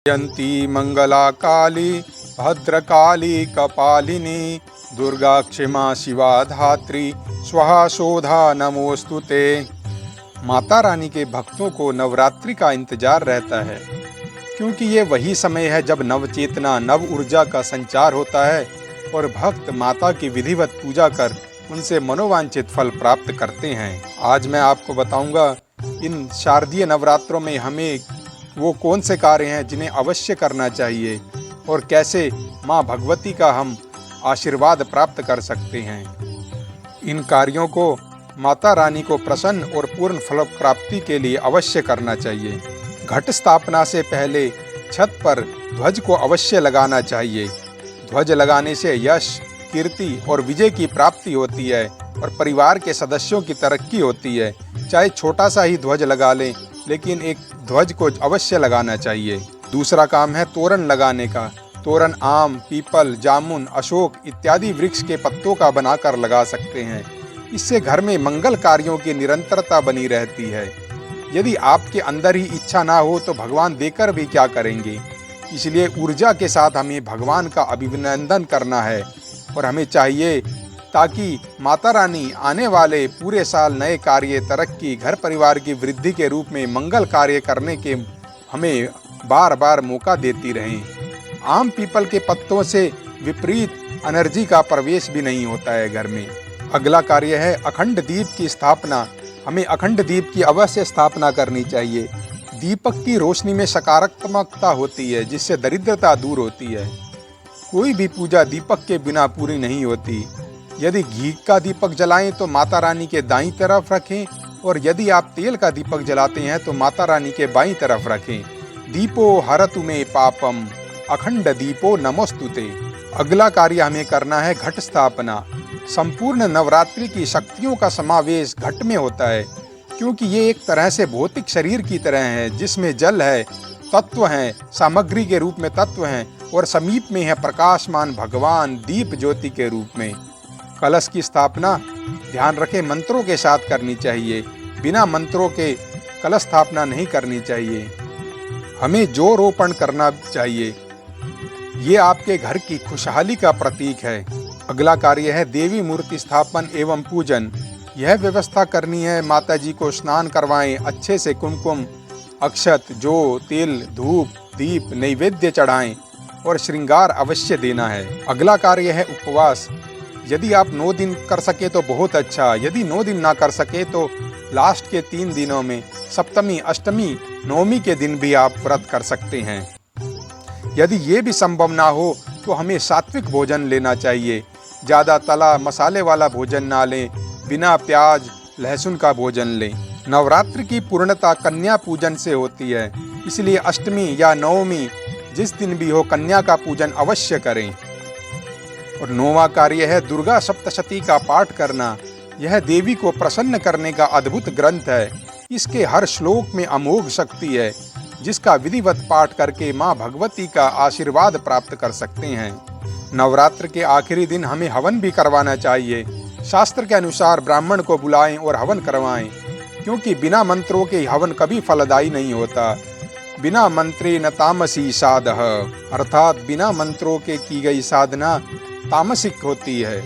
जयंती मंगला काली भद्रकाली कपालिनी दुर्गा क्षमा शिवा धात्री स्वाहा शोधा नमोस्तुते। माता रानी के भक्तों को नवरात्रि का इंतजार रहता है, क्योंकि ये वही समय है जब नव चेतना नव ऊर्जा का संचार होता है और भक्त माता की विधिवत पूजा कर उनसे मनोवांछित फल प्राप्त करते हैं। आज मैं आपको बताऊंगा इन शारदीय नवरात्रों में हमें वो कौन से कार्य हैं जिन्हें अवश्य करना चाहिए और कैसे माँ भगवती का हम आशीर्वाद प्राप्त कर सकते हैं। इन कार्यों को माता रानी को प्रसन्न और पूर्ण फल प्राप्ति के लिए अवश्य करना चाहिए। घट स्थापना से पहले छत पर ध्वज को अवश्य लगाना चाहिए। ध्वज लगाने से यश, कीर्ति और विजय की प्राप्ति होती है और परिवार के सदस्यों की तरक्की होती है। चाहे छोटा सा ही ध्वज लगा लें, लेकिन एक ध्वज को अवश्य लगाना चाहिए। दूसरा काम है तोरण लगाने का। तोरण आम, पीपल, जामुन, अशोक इत्यादि वृक्ष के पत्तों का बनाकर लगा सकते हैं। इससे घर में मंगल कार्यों की निरंतरता बनी रहती है। यदि आपके अंदर ही इच्छा ना हो तो भगवान देकर भी क्या करेंगे। इसलिए ऊर्जा के साथ हमें भगवान का अभिनंदन करना है और हमें चाहिए ताकि माता रानी आने वाले पूरे साल नए कार्य, तरक्की, घर परिवार की वृद्धि के रूप में मंगल कार्य करने के हमें बार बार मौका देती रहें। आम पीपल के पत्तों से विपरीत एनर्जी का प्रवेश भी नहीं होता है घर में। अगला कार्य है अखंड दीप की स्थापना। हमें अखंड दीप की अवश्य स्थापना करनी चाहिए। दीपक की रोशनी में सकारात्मकता होती है, जिससे दरिद्रता दूर होती है। कोई भी पूजा दीपक के बिना पूरी नहीं होती। यदि घी का दीपक जलाएं तो माता रानी के दाईं तरफ रखें, और यदि आप तेल का दीपक जलाते हैं तो माता रानी के बाईं तरफ रखें। दीपो हरतु मे पापम अखंड दीपो नमोस्तुते। अगला कार्य हमें करना है घट स्थापना। संपूर्ण नवरात्रि की शक्तियों का समावेश घट में होता है, क्योंकि ये एक तरह से भौतिक शरीर की तरह है, जिसमें जल है, तत्व हैं, सामग्री के रूप में तत्व हैं, और समीप में है प्रकाशमान भगवान दीप ज्योति के रूप में। कलश की स्थापना ध्यान रखें मंत्रों के साथ करनी चाहिए। बिना मंत्रों के कलश स्थापना नहीं करनी चाहिए। हमें जो रोपण करना चाहिए, ये आपके घर की खुशहाली का प्रतीक है। अगला कार्य है देवी मूर्ति स्थापन एवं पूजन। यह व्यवस्था करनी है, माता जी को स्नान करवाएं, अच्छे से कुमकुम, अक्षत, जौ, तिल, धूप, दीप, नैवेद्य चढ़ाएं और श्रृंगार अवश्य देना है। अगला कार्य है उपवास। यदि आप 9 दिन कर सके तो बहुत अच्छा। यदि 9 दिन ना कर सके तो लास्ट के 3 दिनों में सप्तमी, अष्टमी, नवमी के दिन भी आप व्रत कर सकते हैं। यदि ये भी संभव ना हो तो हमें सात्विक भोजन लेना चाहिए। ज़्यादा तला मसाले वाला भोजन ना लें, बिना प्याज लहसुन का भोजन लें। नवरात्रि की पूर्णता कन्या पूजन से होती है, इसलिए अष्टमी या नवमी जिस दिन भी हो कन्या का पूजन अवश्य करें। और 9वां कार्य है दुर्गा सप्तशती का पाठ करना। यह देवी को प्रसन्न करने का अद्भुत ग्रंथ है। इसके हर श्लोक में अमोघ शक्ति है, जिसका विधिवत पाठ करके माँ भगवती का आशीर्वाद प्राप्त कर सकते हैं। नवरात्र के आखिरी दिन हमें हवन भी करवाना चाहिए। शास्त्र के अनुसार ब्राह्मण को बुलाएं और हवन करवाएं, क्योंकि बिना मंत्रों के हवन कभी फलदायी नहीं होता। बिना मंत्रे न तामसी साधः, अर्थात बिना मंत्रों के की गई साधना तामसिक होती है।